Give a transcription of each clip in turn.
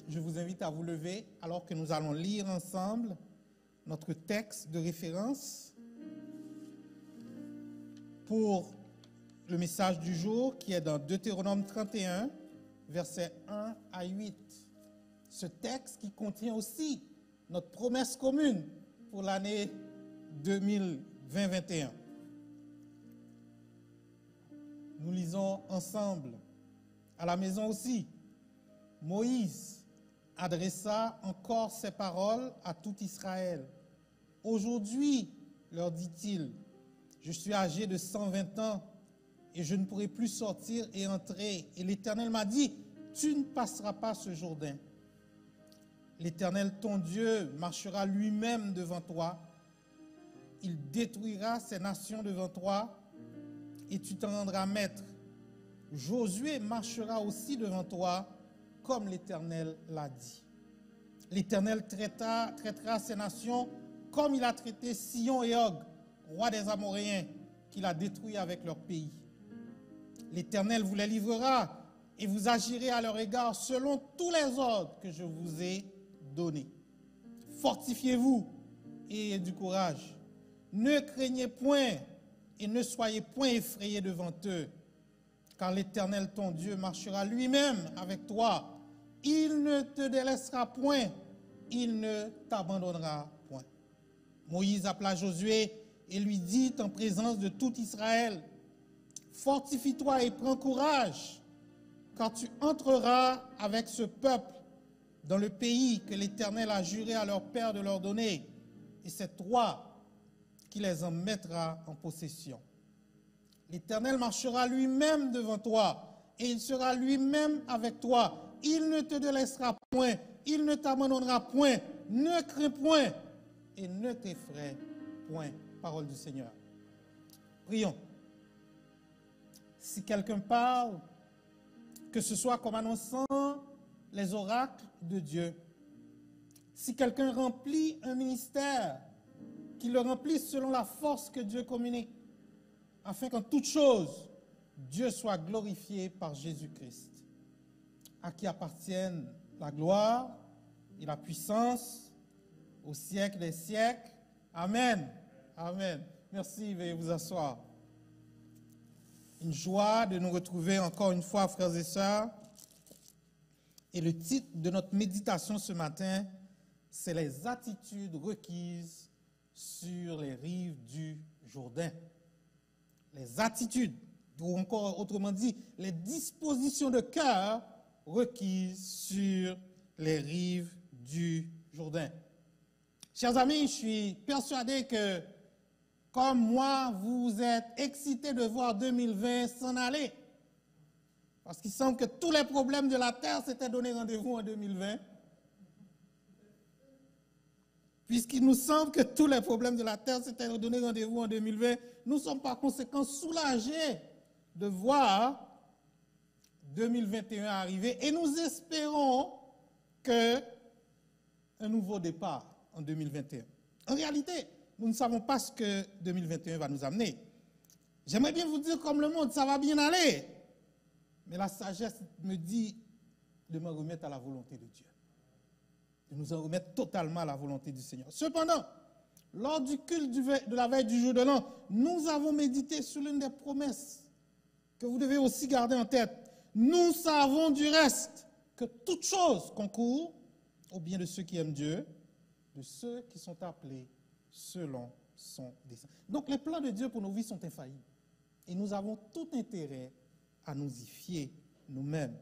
Je vous invite à vous lever alors que nous allons lire ensemble notre texte de référence pour le message du jour qui est dans Deutéronome 31, versets 1 à 8. Ce texte qui contient aussi notre promesse commune pour l'année 2020-21. Nous lisons ensemble. À la maison aussi, Moïse adressa encore ces paroles à tout Israël. Aujourd'hui, leur dit-il, je suis âgé de 120 ans et je ne pourrai plus sortir et entrer. Et l'Éternel m'a dit, tu ne passeras pas ce Jourdain. L'Éternel, ton Dieu, marchera lui-même devant toi. Il détruira ces nations devant toi et tu t'en rendras maître. Josué marchera aussi devant toi, comme l'Éternel l'a dit. L'Éternel traitera ces nations comme il a traité Sihon et Og, roi des Amoréens, qu'il a détruits avec leur pays. L'Éternel vous les livrera et vous agirez à leur égard selon tous les ordres que je vous ai donnés. Fortifiez-vous et ayez du courage. Ne craignez point et ne soyez point effrayés devant eux, car l'Éternel ton Dieu marchera lui-même avec toi. Il ne te délaissera point, il ne t'abandonnera point. Moïse appela Josué et lui dit en présence de tout Israël, fortifie-toi et prends courage, car tu entreras avec ce peuple dans le pays que l'Éternel a juré à leur père de leur donner, et c'est toi qui les en mettras en possession. L'Éternel marchera lui-même devant toi, et il sera lui-même avec toi. Il ne te délaissera point, il ne t'abandonnera point, ne crains point et ne t'effraie point. Parole du Seigneur. Prions. Si quelqu'un parle, que ce soit comme annonçant les oracles de Dieu, si quelqu'un remplit un ministère, qu'il le remplisse selon la force que Dieu communique, afin qu'en toute chose, Dieu soit glorifié par Jésus-Christ, à qui appartiennent la gloire et la puissance au siècle des siècles. Amen. Amen. Merci, veuillez vous asseoir. Une joie de nous retrouver encore une fois, frères et sœurs. Et le titre de notre méditation ce matin, c'est les attitudes requises sur les rives du Jourdain. Les attitudes, ou encore autrement dit, les dispositions de cœur requises sur les rives du Jourdain. Chers amis, je suis persuadé que, comme moi, vous êtes excités de voir 2020 s'en aller. Parce qu'il semble que tous les problèmes de la terre s'étaient donné rendez-vous en 2020. Puisqu'il nous semble que tous les problèmes de la terre s'étaient donné rendez-vous en 2020, nous sommes par conséquent soulagés de voir 2021 arriver et nous espérons qu'un nouveau départ en 2021. En réalité, nous ne savons pas ce que 2021 va nous amener. J'aimerais bien vous dire comme le monde, ça va bien aller. Mais la sagesse me dit de me remettre à la volonté de Dieu. De nous en remettre totalement à la volonté du Seigneur. Cependant, lors du culte de la veille du jour de l'an, nous avons médité sur l'une des promesses que vous devez aussi garder en tête. Nous savons du reste que toute chose concourt au bien de ceux qui aiment Dieu, de ceux qui sont appelés selon son dessein. Donc les plans de Dieu pour nos vies sont infaillibles. Et nous avons tout intérêt à nous y fier nous-mêmes.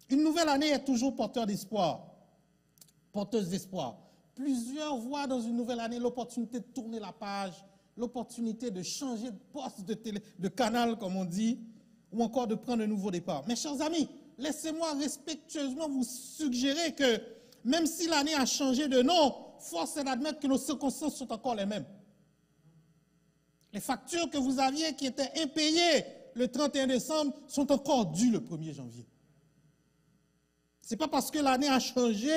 Une nouvelle année est toujours porteur d'espoir. porteuse d'espoir. Plusieurs voient dans une nouvelle année l'opportunité de tourner la page, l'opportunité de changer de poste de canal, comme on dit, ou encore de prendre un nouveau départ. Mes chers amis, laissez-moi respectueusement vous suggérer que même si l'année a changé de nom, force est d'admettre que nos circonstances sont encore les mêmes. Les factures que vous aviez qui étaient impayées le 31 décembre sont encore dues le 1er janvier. Ce n'est pas parce que l'année a changé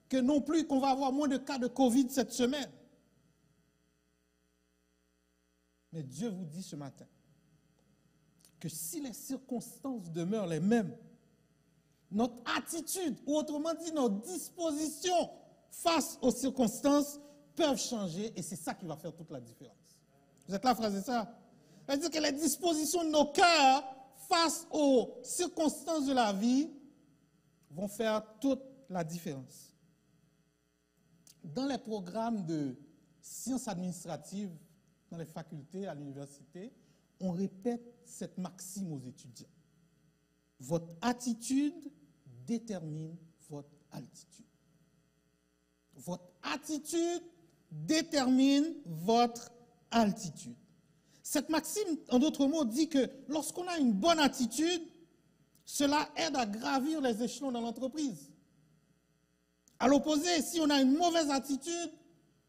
que non plus qu'on va avoir moins de cas de Covid cette semaine. Mais Dieu vous dit ce matin que si les circonstances demeurent les mêmes, notre attitude, ou autrement dit nos dispositions face aux circonstances peuvent changer et c'est ça qui va faire toute la différence. Vous êtes là, frères et sœurs? C'est-à-dire que les dispositions de nos cœurs face aux circonstances de la vie vont faire toute la différence. Dans les programmes de sciences administratives, dans les facultés, à l'université, on répète cette maxime aux étudiants. Votre attitude détermine votre altitude. Votre attitude détermine votre altitude. Cette maxime, en d'autres mots, dit que lorsqu'on a une bonne attitude, cela aide à gravir les échelons dans l'entreprise. À l'opposé, si on a une mauvaise attitude,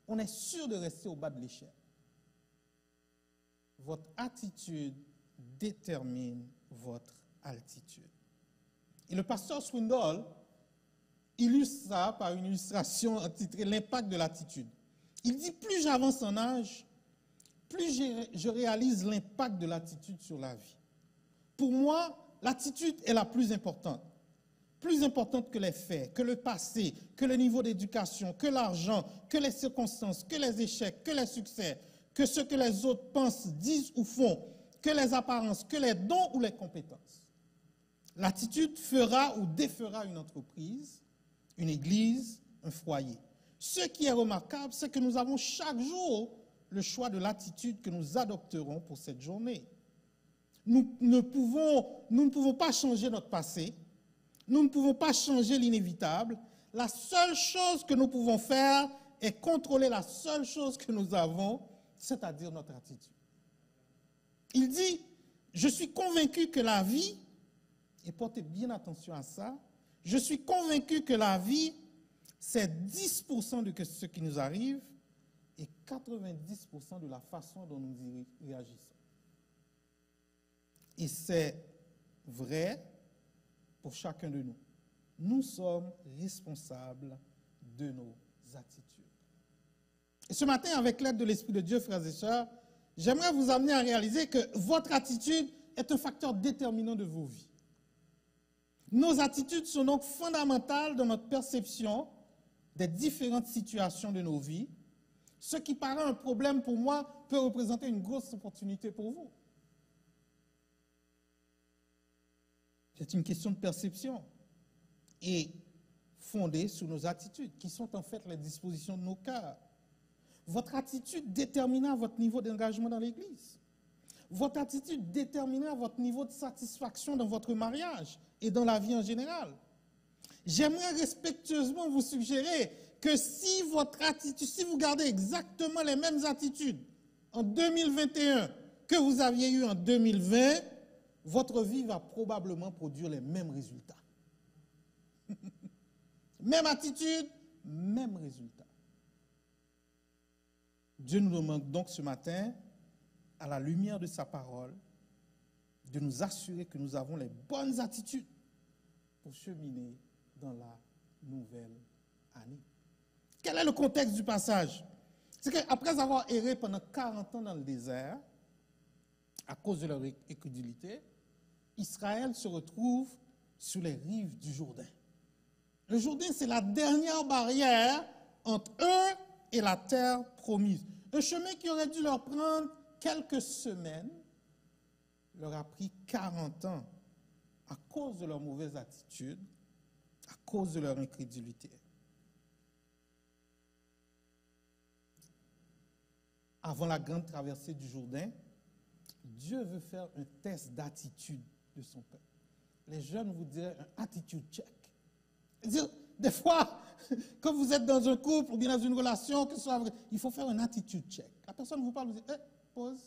on est sûr de rester au bas de l'échelle. Votre attitude détermine votre altitude. Et le pasteur Swindoll illustre ça par une illustration intitulée « L'impact de l'attitude ». Il dit « Plus j'avance en âge, plus je réalise l'impact de l'attitude sur la vie. Pour moi, l'attitude est la plus importante que les faits, que le passé, que le niveau d'éducation, que l'argent, que les circonstances, que les échecs, que les succès, que ce que les autres pensent, disent ou font, que les apparences, que les dons ou les compétences. L'attitude fera ou défera une entreprise, une église, un foyer. Ce qui est remarquable, c'est que nous avons chaque jour le choix de l'attitude que nous adopterons pour cette journée. Nous ne pouvons pas changer notre passé, nous ne pouvons pas changer l'inévitable. La seule chose que nous pouvons faire est contrôler la seule chose que nous avons, c'est-à-dire notre attitude. Il dit, je suis convaincu que la vie, et portez bien attention à ça, je suis convaincu que la vie, c'est 10% de ce qui nous arrive et 90% de la façon dont nous y réagissons. Et c'est vrai pour chacun de nous. Nous sommes responsables de nos attitudes. Et ce matin, avec l'aide de l'Esprit de Dieu, frères et sœurs, j'aimerais vous amener à réaliser que votre attitude est un facteur déterminant de vos vies. Nos attitudes sont donc fondamentales dans notre perception des différentes situations de nos vies. Ce qui paraît un problème pour moi peut représenter une grosse opportunité pour vous. C'est une question de perception et fondée sur nos attitudes, qui sont en fait les dispositions de nos cœurs. Votre attitude déterminera votre niveau d'engagement dans l'Église. Votre attitude déterminera votre niveau de satisfaction dans votre mariage et dans la vie en général. J'aimerais respectueusement vous suggérer que si votre attitude, si vous gardez exactement les mêmes attitudes en 2021 que vous aviez eu en 2020, votre vie va probablement produire les mêmes résultats. Même attitude, même résultat. Dieu nous demande donc ce matin, à la lumière de sa parole, de nous assurer que nous avons les bonnes attitudes pour cheminer dans la nouvelle année. Quel est le contexte du passage? C'est qu'après avoir erré pendant 40 ans dans le désert, à cause de leur incrédulité, Israël se retrouve sur les rives du Jourdain. Le Jourdain, c'est la dernière barrière entre eux et la terre promise. Un chemin qui aurait dû leur prendre quelques semaines, leur a pris 40 ans à cause de leur mauvaise attitude, à cause de leur incrédulité. Avant la grande traversée du Jourdain, Dieu veut faire un test d'attitude de son peuple. Les jeunes vous diraient un attitude check. C'est-à-dire, Des fois, quand vous êtes dans un couple ou bien dans une relation, que ce soit, il faut faire un attitude check. La personne vous parle, vous dites, pause.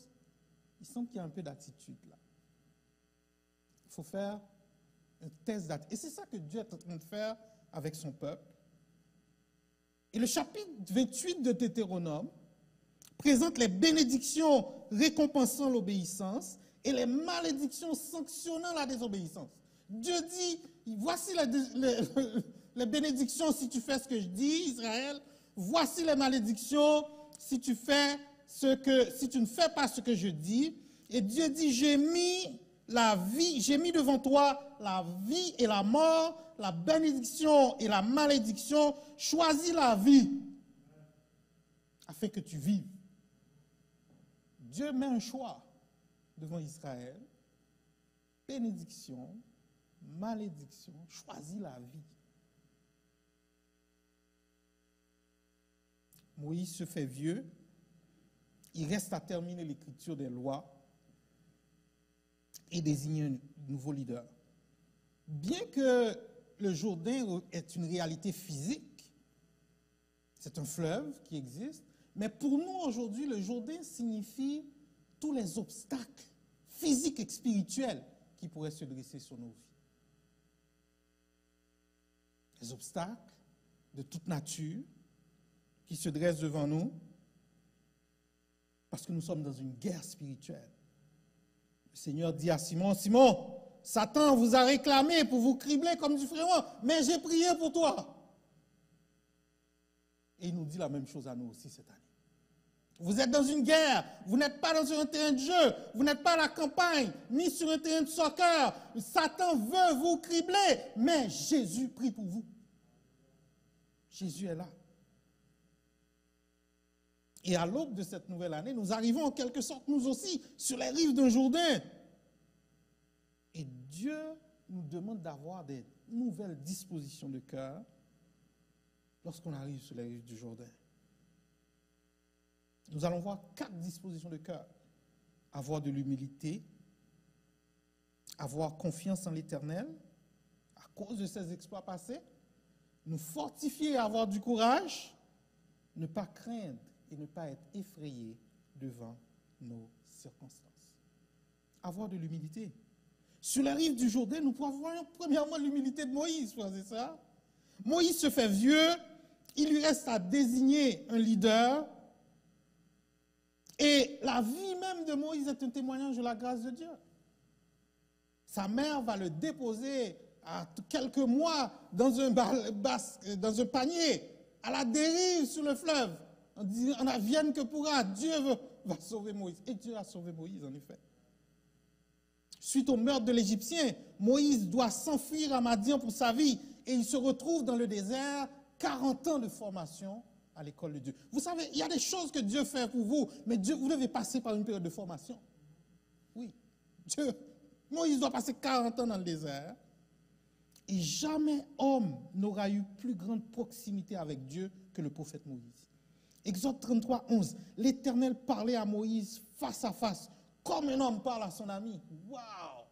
Il semble qu'il y a un peu d'attitude là. Il faut faire un test d'attitude. Et c'est ça que Dieu est en train de faire avec son peuple. Et le chapitre 28 de Deutéronome présente les bénédictions récompensant l'obéissance et les malédictions sanctionnant la désobéissance. Dieu dit, voici les bénédictions si tu fais ce que je dis, Israël. Voici les malédictions si tu ne fais pas ce que je dis. Et Dieu dit, j'ai mis devant toi la vie et la mort, la bénédiction et la malédiction. Choisis la vie afin que tu vives. Dieu met un choix devant Israël. Bénédiction, malédiction, choisis la vie. Moïse se fait vieux. Il reste à terminer l'écriture des lois et désigner un nouveau leader. Bien que le Jourdain est une réalité physique, c'est un fleuve qui existe, mais pour nous aujourd'hui, le Jourdain signifie tous les obstacles physiques et spirituels qui pourraient se dresser sur nos vies. Les obstacles de toute nature qui se dressent devant nous parce que nous sommes dans une guerre spirituelle. Le Seigneur dit à Simon, Simon, Satan vous a réclamé pour vous cribler comme du frémont, mais j'ai prié pour toi. Et il nous dit la même chose à nous aussi cette année. Vous êtes dans une guerre, vous n'êtes pas dans un terrain de jeu, vous n'êtes pas à la campagne, ni sur un terrain de soccer. Satan veut vous cribler, mais Jésus prie pour vous. Jésus est là. Et à l'aube de cette nouvelle année, nous arrivons en quelque sorte, nous aussi, sur les rives d'un Jourdain. Et Dieu nous demande d'avoir des nouvelles dispositions de cœur lorsqu'on arrive sur les rives du Jourdain. Nous allons voir 4 dispositions de cœur. Avoir de l'humilité, avoir confiance en l'Éternel, à cause de ses exploits passés, nous fortifier et avoir du courage, ne pas craindre et ne pas être effrayé devant nos circonstances. Avoir de l'humilité. Sur la rive du Jourdain, nous pouvons voir premièrement l'humilité de Moïse, c'est ça? Moïse se fait vieux, il lui reste à désigner un leader, et la vie même de Moïse est un témoignage de la grâce de Dieu. Sa mère va le déposer à quelques mois dans un panier, à la dérive sur le fleuve. On dit, on advienne que pourra, Dieu va sauver Moïse. Et Dieu a sauvé Moïse, en effet. Suite au meurtre de l'Égyptien, Moïse doit s'enfuir à Madian pour sa vie et il se retrouve dans le désert, 40 ans de formation à l'école de Dieu. Vous savez, il y a des choses que Dieu fait pour vous, mais vous devez passer par une période de formation. Oui, Moïse doit passer 40 ans dans le désert et jamais homme n'aura eu plus grande proximité avec Dieu que le prophète Moïse. Exode 33, 11. L'Éternel parlait à Moïse face à face, comme un homme parle à son ami. Waouh!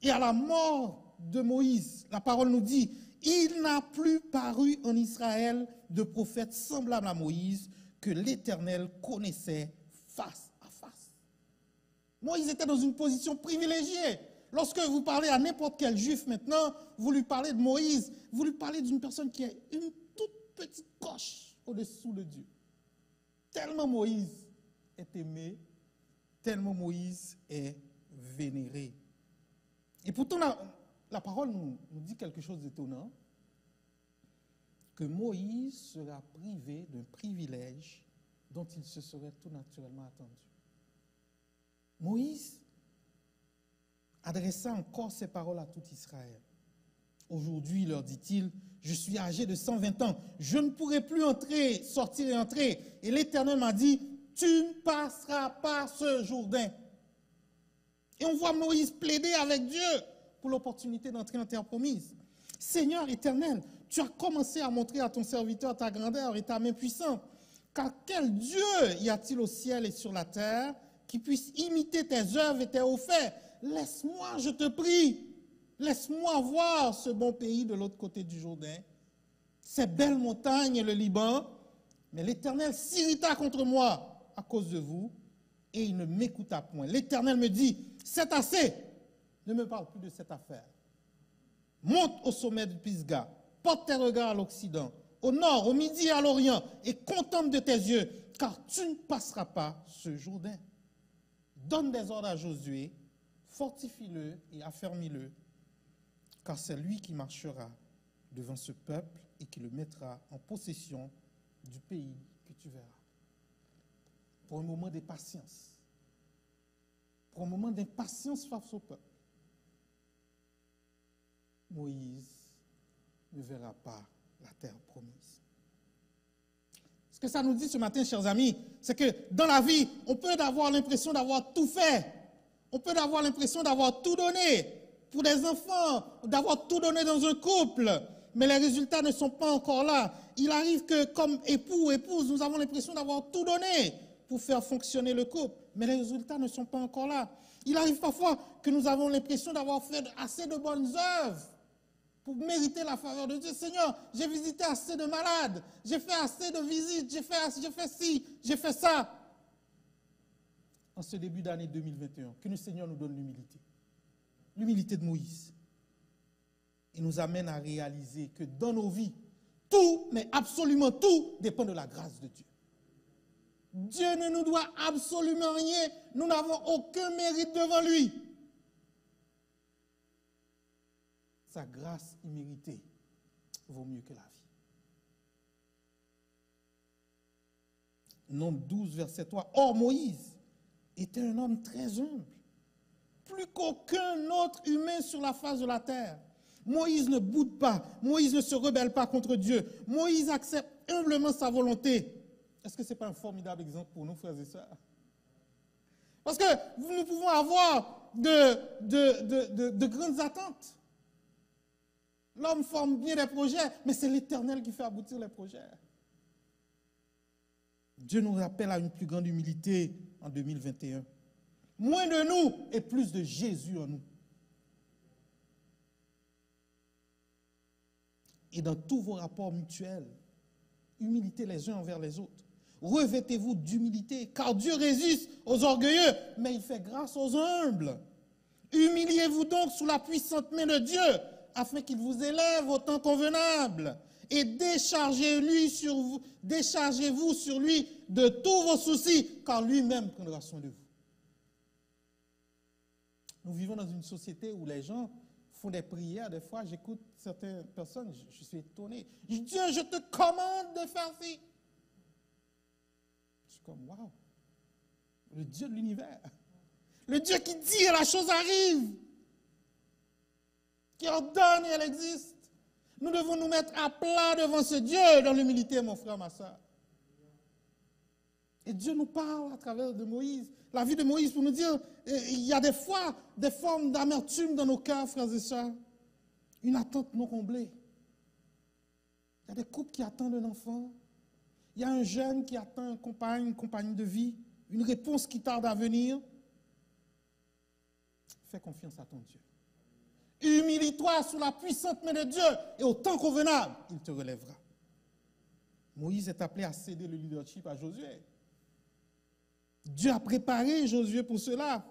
Et à la mort de Moïse, la parole nous dit, il n'a plus paru en Israël de prophète semblable à Moïse que l'Éternel connaissait face à face. Moïse était dans une position privilégiée. Lorsque vous parlez à n'importe quel juif maintenant, vous lui parlez de Moïse, vous lui parlez d'une personne qui est une toute petite coche au-dessous de Dieu. Tellement Moïse est aimé, tellement Moïse est vénéré. Et pourtant, la parole nous dit quelque chose d'étonnant, que Moïse sera privé d'un privilège dont il se serait tout naturellement attendu. Moïse adressa encore ces paroles à tout Israël. Aujourd'hui, leur dit-il, je suis âgé de 120 ans, je ne pourrai plus sortir et entrer. Et l'Éternel m'a dit, tu ne passeras pas ce Jourdain. Et on voit Moïse plaider avec Dieu pour l'opportunité d'entrer en terre promise. Seigneur éternel, tu as commencé à montrer à ton serviteur ta grandeur et ta main puissante. Car quel Dieu y a-t-il au ciel et sur la terre qui puisse imiter tes œuvres et tes hauts faits? Laisse-moi, je te prie, Laisse-moi voir ce bon pays de l'autre côté du Jourdain, ces belles montagnes et le Liban. Mais l'Éternel s'irrita contre moi à cause de vous, et il ne m'écouta point. L'Éternel me dit, c'est assez, ne me parle plus de cette affaire. Monte au sommet de Pisga, porte tes regards à l'Occident, au nord, au midi et à l'Orient, et contemple de tes yeux, car tu ne passeras pas ce Jourdain. Donne des ordres à Josué, fortifie-le et affermis-le, car c'est lui qui marchera devant ce peuple et qui le mettra en possession du pays que tu verras. Pour un moment d'impatience. Pour un moment d'impatience face au peuple. Moïse ne verra pas la terre promise. Ce que ça nous dit ce matin, chers amis, c'est que dans la vie, on peut avoir l'impression d'avoir tout fait. On peut avoir l'impression d'avoir tout donné pour des enfants, d'avoir tout donné dans un couple, mais les résultats ne sont pas encore là. Il arrive que comme époux ou épouse, nous avons l'impression d'avoir tout donné pour faire fonctionner le couple, mais les résultats ne sont pas encore là. Il arrive parfois que nous avons l'impression d'avoir fait assez de bonnes œuvres pour mériter la faveur de Dieu. Seigneur, j'ai visité assez de malades, j'ai fait assez de visites, j'ai fait ci, j'ai fait ça. En ce début d'année 2021, que le Seigneur nous donne l'humilité. L'humilité de Moïse. Il nous amène à réaliser que dans nos vies, tout, mais absolument tout, dépend de la grâce de Dieu. Dieu ne nous doit absolument rien. Nous n'avons aucun mérite devant lui. Sa grâce imméritée vaut mieux que la vie. Nombre 12, verset 3. Or, Moïse était un homme très humble, plus qu'aucun autre humain sur la face de la terre. Moïse ne boude pas, Moïse ne se rebelle pas contre Dieu. Moïse accepte humblement sa volonté. Est-ce que ce n'est pas un formidable exemple pour nous, frères et sœurs? Parce que nous pouvons avoir de grandes attentes. L'homme forme bien des projets, mais c'est l'Éternel qui fait aboutir les projets. Dieu nous rappelle à une plus grande humilité en 2021. Moins de nous et plus de Jésus en nous. Et dans tous vos rapports mutuels, humilité les uns envers les autres. Revêtez-vous d'humilité, car Dieu résiste aux orgueilleux, mais il fait grâce aux humbles. Humiliez-vous donc sous la puissante main de Dieu, afin qu'il vous élève au temps convenable. Et déchargez-vous sur lui de tous vos soucis, car lui-même prendra soin de vous. Nous vivons dans une société où les gens font des prières. Des fois, j'écoute certaines personnes, je suis étonné. Je dis, Dieu, je te commande de faire ci. Je suis comme, waouh, le Dieu de l'univers. Le Dieu qui dit et la chose arrive. Qui ordonne et elle existe. Nous devons nous mettre à plat devant ce Dieu dans l'humilité, mon frère, ma soeur. Et Dieu nous parle à travers de Moïse, la vie de Moïse, pour nous dire, il y a des fois des formes d'amertume dans nos cœurs, frères et sœurs. Une attente non comblée. Il y a des couples qui attendent un enfant. Il y a un jeune qui attend une compagne de vie. Une réponse qui tarde à venir. Fais confiance à ton Dieu. Humilie-toi sous la puissante main de Dieu et au temps convenable, il te relèvera. Moïse est appelé à céder le leadership à Josué. Dieu a préparé Josué pour cela.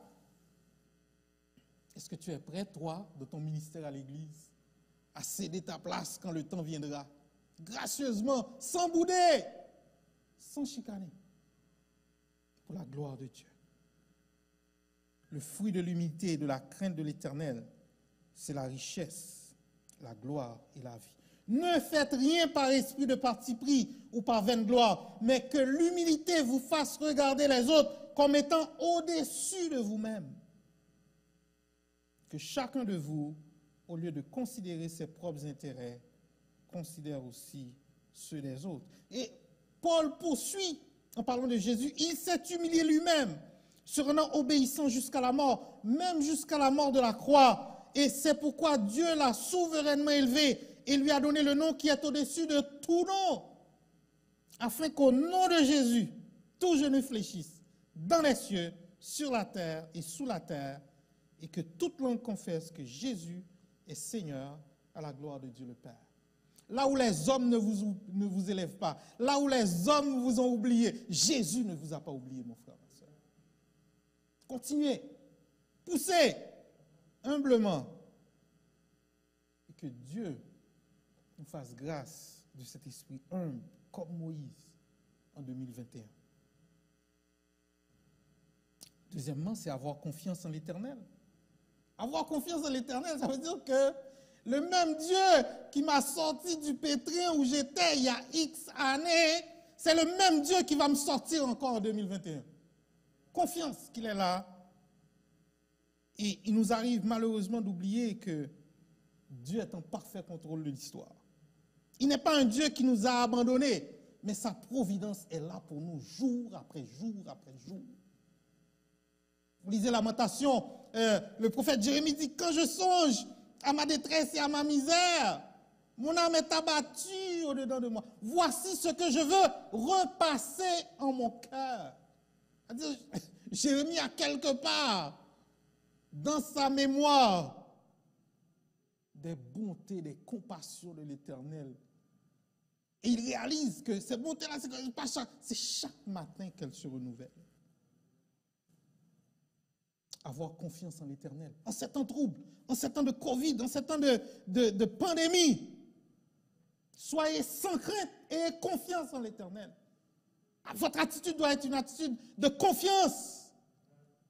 Est-ce que tu es prêt, toi, de ton ministère à l'Église, à céder ta place quand le temps viendra? Gracieusement, sans bouder, sans chicaner, pour la gloire de Dieu. Le fruit de l'humilité et de la crainte de l'Éternel, c'est la richesse, la gloire et la vie. Ne faites rien par esprit de parti pris ou par vaine gloire, mais que l'humilité vous fasse regarder les autres comme étant au-dessus de vous-même. Que chacun de vous, au lieu de considérer ses propres intérêts, considère aussi ceux des autres. Et Paul poursuit en parlant de Jésus, il s'est humilié lui-même, se rendant obéissant jusqu'à la mort, même jusqu'à la mort de la croix. Et c'est pourquoi Dieu l'a souverainement élevé et lui a donné le nom qui est au-dessus de tout nom, afin qu'au nom de Jésus, tout genou fléchisse dans les cieux, sur la terre et sous la terre, et que toute langue confesse que Jésus et Seigneur à la gloire de Dieu le Père. Là où les hommes ne vous élèvent pas, là où les hommes vous ont oublié, Jésus ne vous a pas oublié, mon frère, ma soeur. Continuez, poussez humblement et que Dieu nous fasse grâce de cet esprit humble comme Moïse en 2021. Deuxièmement, c'est avoir confiance en l'Éternel. Avoir confiance en l'Éternel, ça veut dire que le même Dieu qui m'a sorti du pétrin où j'étais il y a X années, c'est le même Dieu qui va me sortir encore en 2021. Confiance qu'il est là. Et il nous arrive malheureusement d'oublier que Dieu est en parfait contrôle de l'histoire. Il n'est pas un Dieu qui nous a abandonnés, mais sa providence est là pour nous jour après jour après jour. Vous lisez Lamentation, le prophète Jérémie dit « Quand je songe à ma détresse et à ma misère, mon âme est abattue au-dedans de moi. Voici ce que je veux repasser en mon cœur. » C'est-à-dire, Jérémie a quelque part dans sa mémoire des bontés, des compassions de l'Éternel. Et il réalise que ces bontés-là, c'est chaque matin qu'elles se renouvellent. Avoir confiance en l'Éternel. En ces temps troubles, en ces temps de Covid, en ces temps de pandémie, soyez sans crainte et ayez confiance en l'Éternel. Votre attitude doit être une attitude de confiance,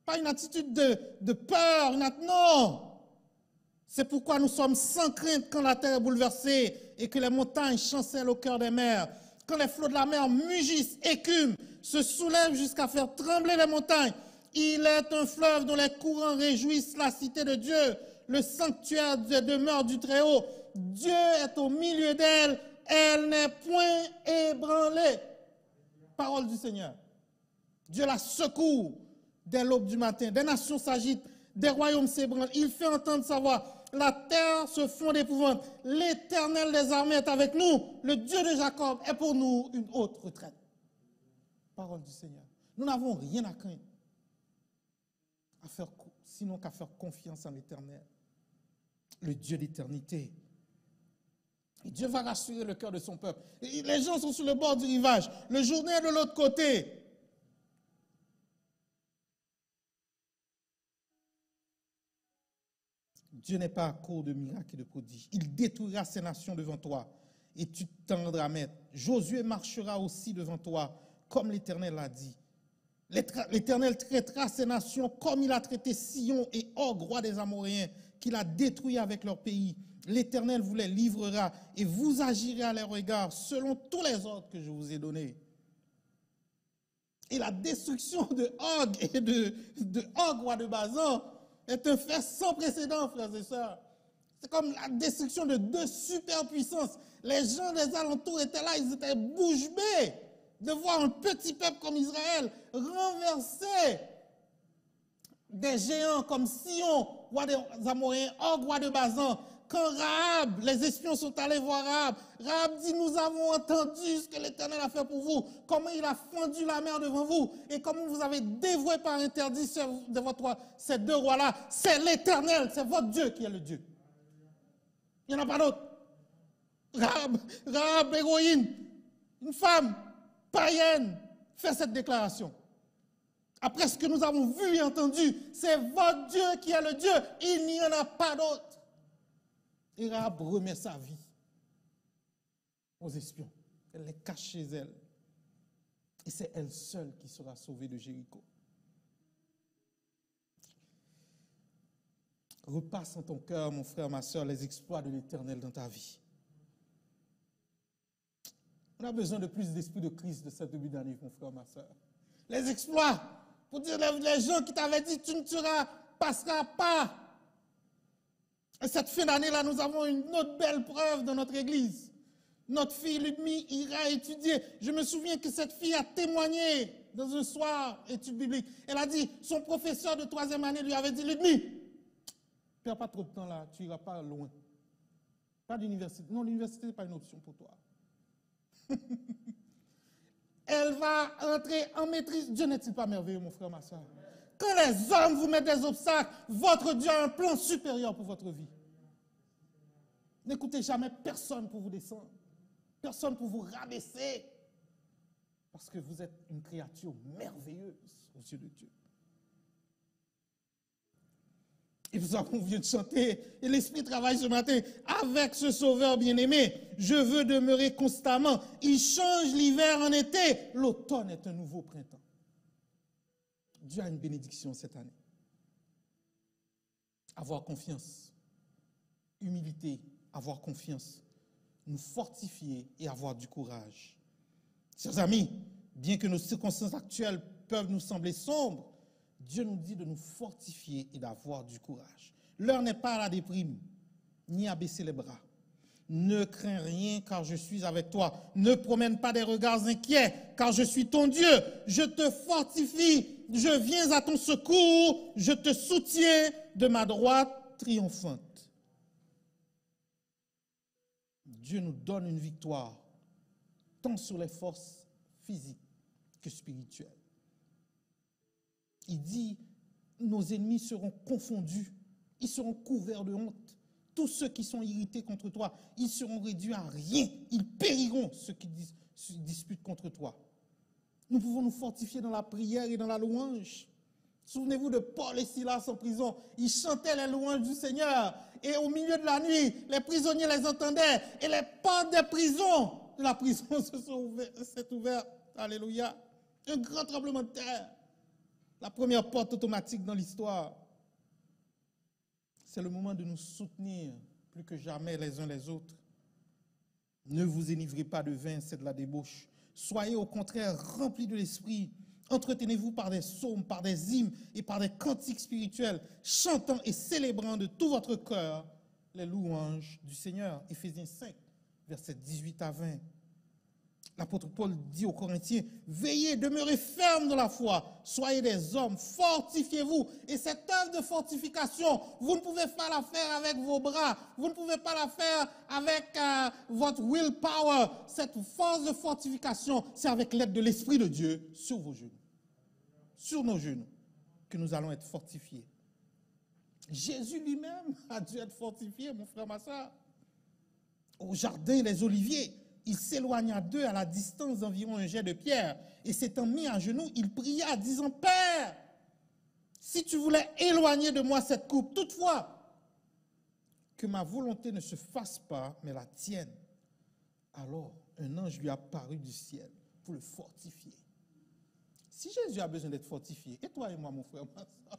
pas une attitude de peur. Non. C'est pourquoi nous sommes sans crainte quand la terre est bouleversée et que les montagnes chancellent au cœur des mers, quand les flots de la mer mugissent, écument, se soulèvent jusqu'à faire trembler les montagnes. Il est un fleuve dont les courants réjouissent la cité de Dieu, le sanctuaire de demeure du Très-Haut. Dieu est au milieu d'elle, elle n'est point ébranlée. Parole du Seigneur. Dieu la secoue dès l'aube du matin. Des nations s'agitent, des royaumes s'ébranlent. Il fait entendre sa voix. La terre se fond d'épouvante. L'Éternel des armées est avec nous. Le Dieu de Jacob est pour nous une haute retraite. Parole du Seigneur. Nous n'avons rien à craindre. Sinon qu'à faire confiance en l'Éternel, le Dieu d'éternité. Et Dieu va rassurer le cœur de son peuple. Et les gens sont sur le bord du rivage, le journée est de l'autre côté. Dieu n'est pas à court de miracles et de prodiges. Il détruira ces nations devant toi et tu tendras maître. Josué marchera aussi devant toi, comme l'Éternel l'a dit. L'Éternel traitera ces nations comme il a traité Sion et Og, roi des Amoréens, qu'il a détruit avec leur pays. L'Éternel vous les livrera et vous agirez à leur égard selon tous les ordres que je vous ai donnés. Et la destruction de Og et de Og, roi de Bazan, est un fait sans précédent, frères et sœurs. C'est comme la destruction de deux superpuissances. Les gens des alentours étaient là, ils étaient bouche bée de voir un petit peuple comme Israël renverser des géants comme Sion, roi des Amoréens, Og, roi de Bazan. Quand Rahab, les espions sont allés voir Rahab, Rahab dit, nous avons entendu ce que l'Éternel a fait pour vous, comment il a fendu la mer devant vous, et comment vous avez dévoué par interdit de votre ces deux rois-là. C'est l'Éternel, c'est votre Dieu qui est le Dieu. Il n'y en a pas d'autre. Rahab, héroïne, une femme païenne, fait cette déclaration. Après ce que nous avons vu et entendu, c'est votre Dieu qui est le Dieu, il n'y en a pas d'autre. Et Rahab remet sa vie aux espions. Elle les cache chez elle. Et c'est elle seule qui sera sauvée de Jéricho. Repasse en ton cœur, mon frère, ma soeur, les exploits de l'Éternel dans ta vie. On a besoin de plus d'esprit de Christ de cette début d'année, mon frère, ma soeur. Les exploits, pour dire les gens qui t'avaient dit, tu ne passeras pas. Et cette fin d'année-là, nous avons une autre belle preuve dans notre église. Notre fille Ludmille ira étudier. Je me souviens que cette fille a témoigné dans un soir étude biblique. Elle a dit, son professeur de 3e année lui avait dit, Ludmille, ne perds pas trop de temps là, tu n'iras pas loin. Pas d'université. Non, l'université n'est pas une option pour toi. Elle va entrer en maîtrise. Dieu n'est-il pas merveilleux, mon frère, ma soeur? Quand les hommes vous mettent des obstacles, votre Dieu a un plan supérieur pour votre vie. N'écoutez jamais personne pour vous descendre, personne pour vous rabaisser, parce que vous êtes une créature merveilleuse aux yeux de Dieu. Et vous savez, on vient de chanter, et l'Esprit travaille ce matin avec ce Sauveur bien-aimé. Je veux demeurer constamment. Il change l'hiver en été. L'automne est un nouveau printemps. Dieu a une bénédiction cette année. Avoir confiance, humilité, avoir confiance, nous fortifier et avoir du courage. Chers amis, bien que nos circonstances actuelles peuvent nous sembler sombres, Dieu nous dit de nous fortifier et d'avoir du courage. L'heure n'est pas à la déprime, ni à baisser les bras. Ne crains rien car je suis avec toi. Ne promène pas des regards inquiets car je suis ton Dieu. Je te fortifie, je viens à ton secours, je te soutiens de ma droite triomphante. Dieu nous donne une victoire, tant sur les forces physiques que spirituelles. Il dit, nos ennemis seront confondus, ils seront couverts de honte. Tous ceux qui sont irrités contre toi, ils seront réduits à rien. Ils périront, ceux qui se disputent contre toi. Nous pouvons nous fortifier dans la prière et dans la louange. Souvenez-vous de Paul et Silas en prison. Ils chantaient les louanges du Seigneur. Et au milieu de la nuit, les prisonniers les entendaient. Et les portes des prisons, de la prison s'est ouverte. Alléluia. Un grand tremblement de terre. La première porte automatique dans l'histoire. C'est le moment de nous soutenir plus que jamais les uns les autres. Ne vous énivrez pas de vin, c'est de la débauche. Soyez au contraire remplis de l'esprit. Entretenez-vous par des psaumes, par des hymnes et par des cantiques spirituels, chantant et célébrant de tout votre cœur les louanges du Seigneur. Éphésiens 5, versets 18 à 20. L'apôtre Paul dit aux Corinthiens, veillez, demeurez fermes dans la foi, soyez des hommes, fortifiez-vous. Et cette œuvre de fortification, vous ne pouvez pas la faire avec vos bras, vous ne pouvez pas la faire avec votre willpower. Cette force de fortification, c'est avec l'aide de l'Esprit de Dieu sur vos genoux, sur nos genoux, que nous allons être fortifiés. Jésus lui-même a dû être fortifié, mon frère, ma soeur. Au jardin des Oliviers, il s'éloigna d'eux à la distance d'environ un jet de pierre. Et s'étant mis à genoux, il pria, disant, Père, si tu voulais éloigner de moi cette coupe, toutefois, que ma volonté ne se fasse pas, mais la tienne. Alors, un ange lui apparut du ciel pour le fortifier. Si Jésus a besoin d'être fortifié, et toi et moi, mon frère, ma soeur,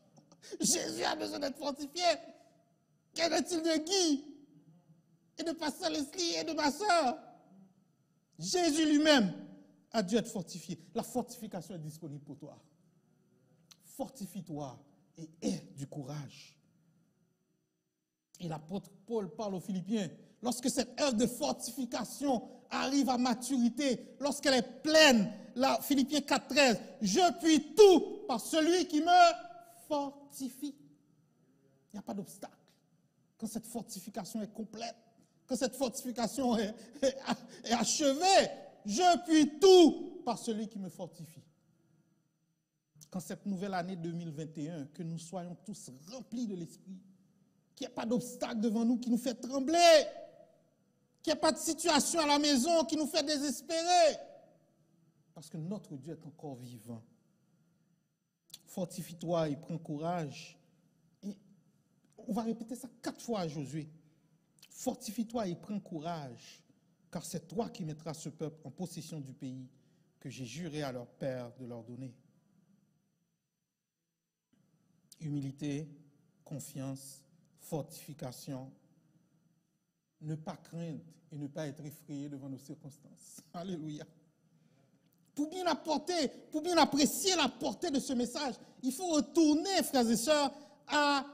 Jésus a besoin d'être fortifié. Qu'en est-il de Guy et de Pasteur Leslie et de ma soeur? Jésus lui-même a dû être fortifié. La fortification est disponible pour toi. Fortifie-toi et aie du courage. Et l'apôtre Paul parle aux Philippiens. Lorsque cette œuvre de fortification arrive à maturité, lorsqu'elle est pleine, là, Philippiens 4,13, je puis tout par celui qui me fortifie. Il n'y a pas d'obstacle. Quand cette fortification est complète, quand cette fortification est achevée, je puis tout par celui qui me fortifie. Quand cette nouvelle année 2021, que nous soyons tous remplis de l'Esprit, qu'il n'y ait pas d'obstacle devant nous qui nous fait trembler, qu'il n'y ait pas de situation à la maison qui nous fait désespérer, parce que notre Dieu est encore vivant. Fortifie-toi et prends courage. Et on va répéter ça 4 fois à Josué. Fortifie-toi et prends courage, car c'est toi qui mettras ce peuple en possession du pays que j'ai juré à leur père de leur donner. Humilité, confiance, fortification, ne pas craindre et ne pas être effrayé devant nos circonstances. Alléluia. Pour bien apporter, pour bien apprécier la portée de ce message, il faut retourner, frères et sœurs, à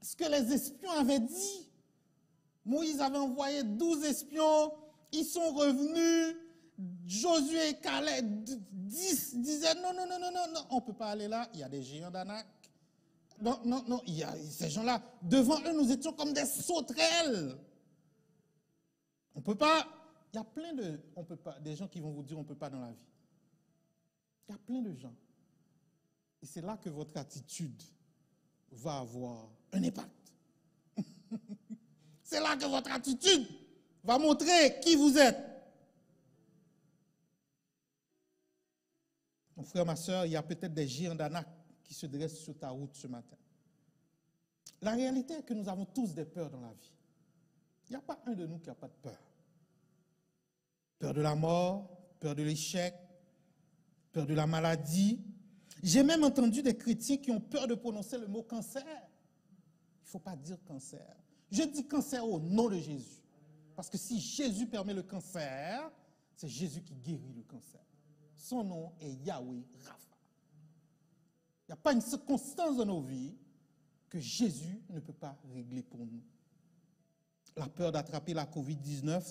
ce que les espions avaient dit. Moïse avait envoyé 12 espions, ils sont revenus, Josué et Caleb disaient non, on ne peut pas aller là, il y a des géants d'Anak. Non, il y a ces gens-là, devant eux, nous étions comme des sauterelles. On ne peut pas, il y a plein de, on peut pas, des gens qui vont vous dire on ne peut pas dans la vie. Il y a plein de gens. Et c'est là que votre attitude va avoir un impact. C'est là que votre attitude va montrer qui vous êtes. Mon frère, ma soeur, il y a peut-être des géants d'Anak qui se dressent sur ta route ce matin. La réalité est que nous avons tous des peurs dans la vie. Il n'y a pas un de nous qui n'a pas de peur. Peur de la mort, peur de l'échec, peur de la maladie. J'ai même entendu des chrétiens qui ont peur de prononcer le mot cancer. Il ne faut pas dire cancer. Je dis cancer au nom de Jésus. Parce que si Jésus permet le cancer, c'est Jésus qui guérit le cancer. Son nom est Yahweh Rapha. Il n'y a pas une circonstance dans nos vies que Jésus ne peut pas régler pour nous. La peur d'attraper la COVID-19,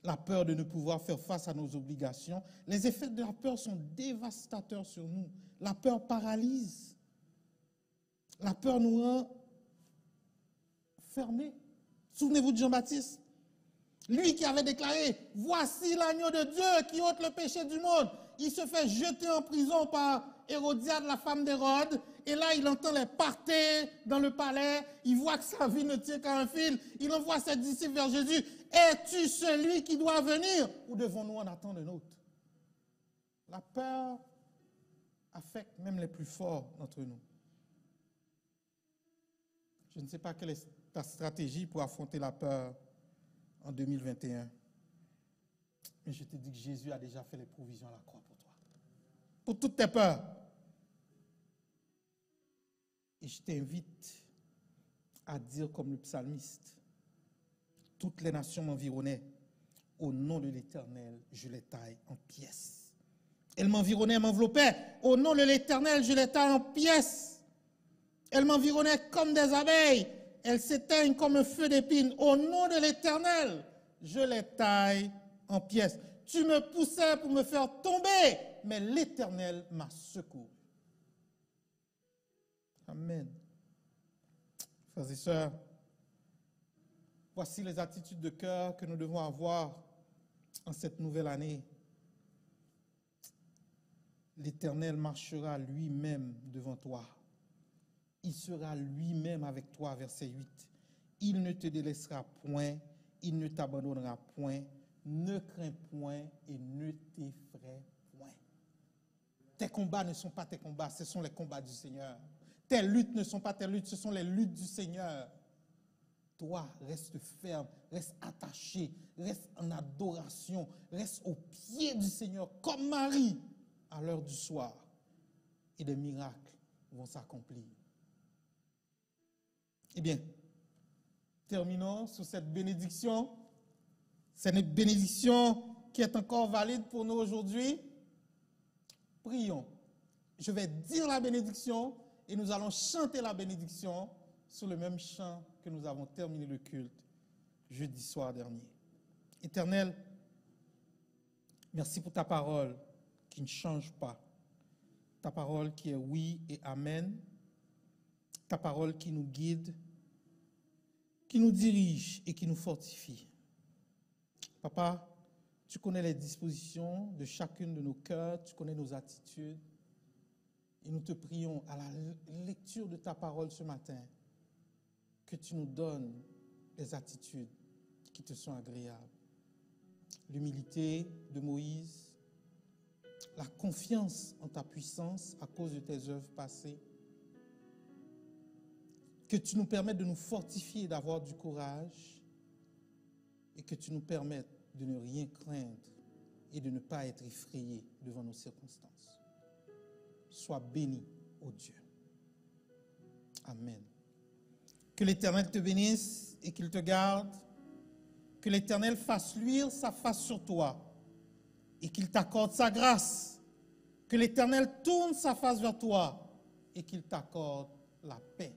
la peur de ne pouvoir faire face à nos obligations. Les effets de la peur sont dévastateurs sur nous. La peur paralyse. La peur nous rend fermés. Souvenez-vous de Jean-Baptiste. Lui qui avait déclaré, voici l'agneau de Dieu qui ôte le péché du monde. Il se fait jeter en prison par Hérodiade, la femme d'Hérode. Et là, il entend les parter dans le palais. Il voit que sa vie ne tient qu'à un fil. Il envoie ses disciples vers Jésus. Es-tu celui qui doit venir ou devons-nous en attendre un autre? La peur affecte même les plus forts d'entre nous. Je ne sais pas quelle est ta stratégie pour affronter la peur en 2021. Mais je te dis que Jésus a déjà fait les provisions à la croix pour toi. Pour toutes tes peurs. Et je t'invite à dire comme le psalmiste, toutes les nations m'environnaient. Au nom de l'Éternel, je les taille en pièces. Elles m'environnaient, m'enveloppaient. Au nom de l'Éternel, je les taille en pièces. Elles m'environnaient comme des abeilles. Elles s'éteignent comme un feu d'épine. Au nom de l'Éternel, je les taille en pièces. Tu me poussais pour me faire tomber, mais l'Éternel m'a secouru. Amen. Frères et sœurs, voici les attitudes de cœur que nous devons avoir en cette nouvelle année. L'Éternel marchera lui-même devant toi. Il sera lui-même avec toi, verset 8. Il ne te délaissera point, il ne t'abandonnera point, ne crains point et ne t'effraie point. Tes combats ne sont pas tes combats, ce sont les combats du Seigneur. Tes luttes ne sont pas tes luttes, ce sont les luttes du Seigneur. Toi, reste ferme, reste attaché, reste en adoration, reste au pied du Seigneur, comme Marie, à l'heure du soir. Et des miracles vont s'accomplir. Eh bien, terminons sur cette bénédiction. C'est une bénédiction qui est encore valide pour nous aujourd'hui. Prions. Je vais dire la bénédiction et nous allons chanter la bénédiction sur le même chant que nous avons terminé le culte jeudi soir dernier. Éternel, merci pour ta parole qui ne change pas. Ta parole qui est oui et amen. Ta parole qui nous guide, qui nous dirige et qui nous fortifie. Papa, tu connais les dispositions de chacune de nos cœurs, tu connais nos attitudes. Et nous te prions à la lecture de ta parole ce matin que tu nous donnes des attitudes qui te sont agréables. L'humilité de Moïse, la confiance en ta puissance à cause de tes œuvres passées. Que tu nous permettes de nous fortifier, d'avoir du courage et que tu nous permettes de ne rien craindre et de ne pas être effrayés devant nos circonstances. Sois béni, ô Dieu. Amen. Que l'Éternel te bénisse et qu'il te garde. Que l'Éternel fasse luire sa face sur toi et qu'il t'accorde sa grâce. Que l'Éternel tourne sa face vers toi et qu'il t'accorde la paix.